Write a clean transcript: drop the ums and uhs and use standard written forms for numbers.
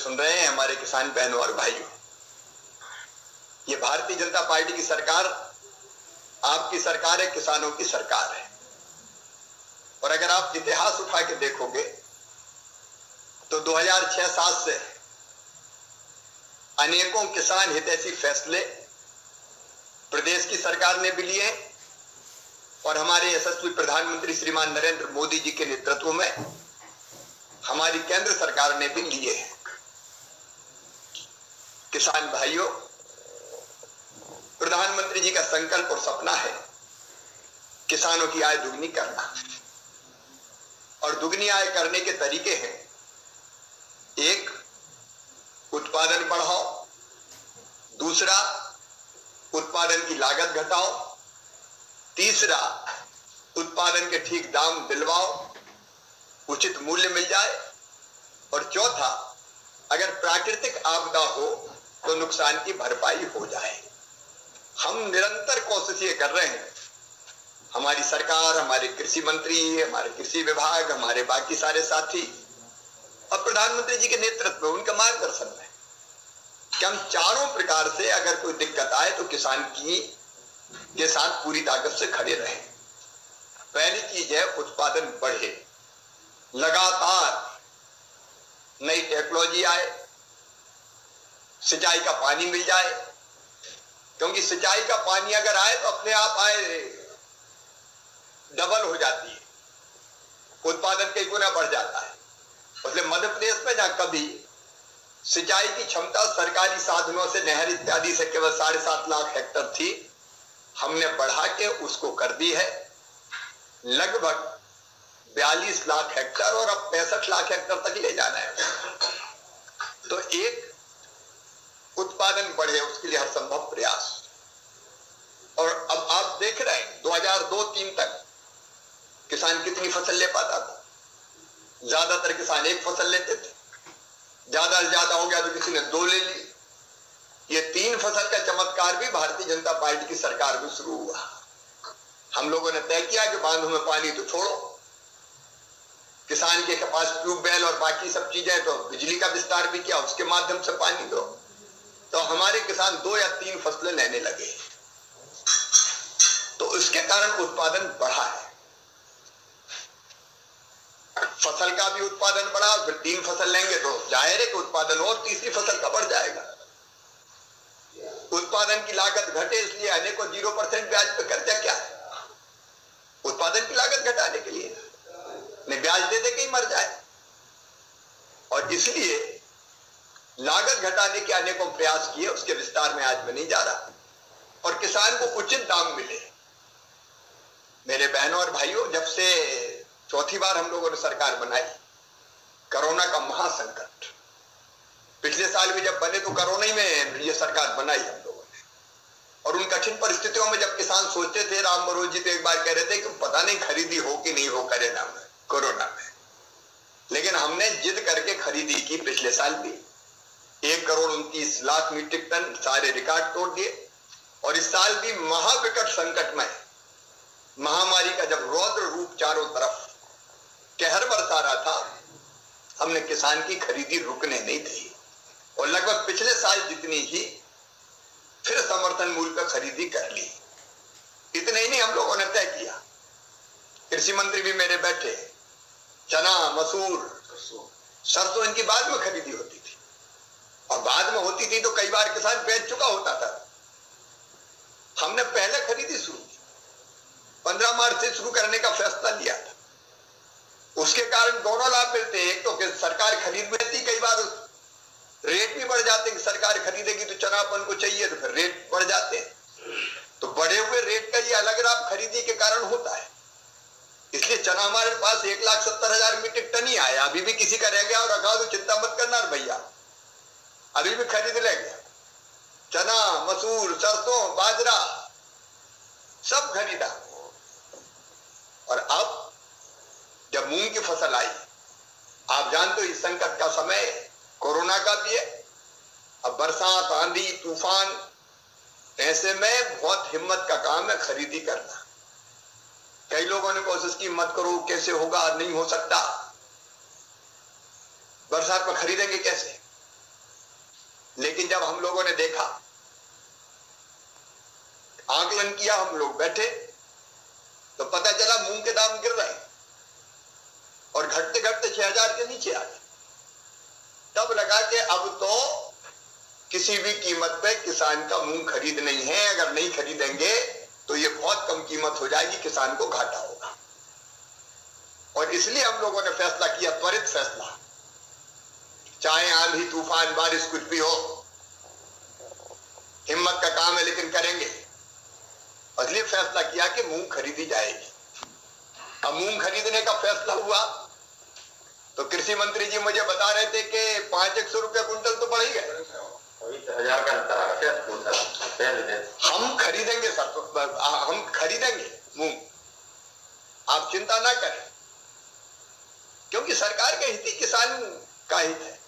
सुन रहे हैं हमारे किसान बहनों और भाइयों, ये भारतीय जनता पार्टी की सरकार आपकी सरकार है, किसानों की सरकार है। और अगर आप इतिहास उठा के देखोगे तो 2006-07 से अनेकों किसान हितैषी फैसले प्रदेश की सरकार ने भी लिए और हमारे यशस्वी प्रधानमंत्री श्रीमान नरेंद्र मोदी जी के नेतृत्व में हमारी केंद्र सरकार ने भी लिए हैं। किसान भाइयों, प्रधानमंत्री जी का संकल्प और सपना है किसानों की आय दुगनी करना, और दुगनी आय करने के तरीके हैं, एक, उत्पादन बढ़ाओ, दूसरा, उत्पादन की लागत घटाओ, तीसरा, उत्पादन के ठीक दाम दिलवाओ, उचित मूल्य मिल जाए, और चौथा, अगर प्राकृतिक आपदा हो तो नुकसान की भरपाई हो जाए। हम निरंतर कोशिश ये कर रहे हैं, हमारी सरकार, हमारे कृषि मंत्री, हमारे कृषि विभाग, हमारे बाकी सारे साथी और प्रधानमंत्री जी के नेतृत्व में, उनका मार्गदर्शन में, कि हम चारों प्रकार से अगर कोई दिक्कत आए तो किसान के साथ पूरी ताकत से खड़े रहे। पहली चीज है उत्पादन बढ़े, लगातार नई टेक्नोलॉजी आए, सिंचाई का पानी मिल जाए, क्योंकि सिंचाई का पानी अगर आए तो अपने आप आए डबल हो जाती है, उत्पादन कई गुना बढ़ जाता है। इसलिए मध्य प्रदेश में जहां कभी सिंचाई की क्षमता सरकारी साधनों से, नहर इत्यादि से केवल 7.5 लाख हेक्टेयर थी, हमने बढ़ा के उसको कर दी है लगभग 42 लाख हेक्टेयर, और अब 65 लाख हेक्टेयर तक ले जाना है। तो एक, उत्पादन बढ़े, उसके लिए हर संभव प्रयास। और अब आप देख रहे हैं 2002-03 तक किसान कितनी फसल ले पाता था? ज्यादातर किसान एक फसल लेते थे, ज्यादा से ज्यादा हो गया तो किसी ने 2 ले ली। ये 3 फसल का चमत्कार भी भारतीय जनता पार्टी की सरकार में शुरू हुआ। हम लोगों ने तय किया कि बांधों में पानी तो छोड़ो, किसान के पास ट्यूबवेल और बाकी सब चीजें, तो बिजली का विस्तार भी किया, उसके माध्यम से पानी दो। तो हमारे किसान 2 या 3 फसलें लेने लगे, तो इसके कारण उत्पादन बढ़ा है। फसल का भी उत्पादन बढ़ा, फिर 3 फसल लेंगे तो जाहिर है कि उत्पादन और तीसरी फसल का बढ़ जाएगा। उत्पादन की लागत घटे, इसलिए अनेकों 0% ब्याज पे कर्जा क्या है? उत्पादन की लागत घटाने के लिए, नहीं ब्याज दे दे के ही मर जाए। और इसलिए लागत घटाने के अनेकों प्रयास किए, उसके विस्तार में आज मैं नहीं जा रहा, और किसान को उचित दाम मिले। मेरे बहनों और भाइयों, जब से चौथी बार हम लोगों ने सरकार बनाई, कोरोना का महासंकट, पिछले साल भी जब बने तो कोरोना ही में ये सरकार बनाई हम लोगों ने, और उन कठिन परिस्थितियों में जब किसान सोचते थे, राम मनोहर जी तो एक बार कह रहे थे कि पता नहीं खरीदी हो कि नहीं हो कोरोना में, लेकिन हमने जिद करके खरीदी की। पिछले साल भी 1,29,00,000 मीट्रिक टन, सारे रिकॉर्ड तोड़ दिए। और इस साल भी महाविकट संकट में, महामारी का जब रौद्र रूप चारों तरफ कहर बरसा रहा था, हमने किसान की खरीदी रुकने नहीं दी, और लगभग पिछले साल जितनी ही फिर समर्थन मूल्य पर खरीदी कर ली। इतने ही नहीं, हम लोगों ने तय किया, कृषि मंत्री भी मेरे बैठे, चना, मसूर, सरसों इनकी बाद में खरीदी होती थी, और बाद में होती थी तो कई बार किसान बेच चुका होता था। हमने पहले खरीदी शुरू की, 15 मार्च से शुरू करने का फैसला लिया था। उसके कारण दोनों लाभ मिलते हैं, एक तो कि सरकार खरीद भी लेती, कई बार रेट भी बढ़ जाते हैं कि सरकार खरीदेगी तो चना अपन को चाहिए, तो फिर रेट बढ़ जाते हैं। तो बढ़े हुए रेट का ये अलग लाभ खरीदी के कारण होता है। इसलिए चना हमारे पास 1,70,000 मीट्रिक टन ही आया, अभी भी किसी का रह गया और रखा तो चिंता मत करना भैया, अभी भी खरीद लेंगे। चना, मसूर, सरसों, बाजरा सब खरीदा। और अब जब मूंग की फसल आई, आप जानते हो इस संकट का समय कोरोना का भी है, अब बरसात, आंधी, तूफान, ऐसे में बहुत हिम्मत का काम है खरीदी करना। कई लोगों ने कोशिश की मत करो, कैसे होगा, नहीं हो सकता, बरसात में खरीदेंगे कैसे? लेकिन जब हम लोगों ने देखा, आकलन किया, हम लोग बैठे, तो पता चला मूंग के दाम गिर रहे और घटते घटते 6000 के नीचे आ गए। तब लगा कि अब तो किसी भी कीमत पे किसान का मूंग खरीद नहीं है, अगर नहीं खरीदेंगे तो ये बहुत कम कीमत हो जाएगी, किसान को घाटा होगा। और इसलिए हम लोगों ने फैसला किया, त्वरित फैसला, चाहे आंधी तूफान बारिश कुछ भी हो, हिम्मत का काम है लेकिन करेंगे। इसलिए फैसला किया कि मूंग खरीदी जाएगी। अब मूंग खरीदने का फैसला हुआ तो कृषि मंत्री जी मुझे बता रहे थे कि 500 रुपया कुंटल तो बढ़ ही गए। हम खरीदेंगे सर, तो हम खरीदेंगे मूंग, आप चिंता ना करें, क्योंकि सरकार के हित ही किसान का हित है।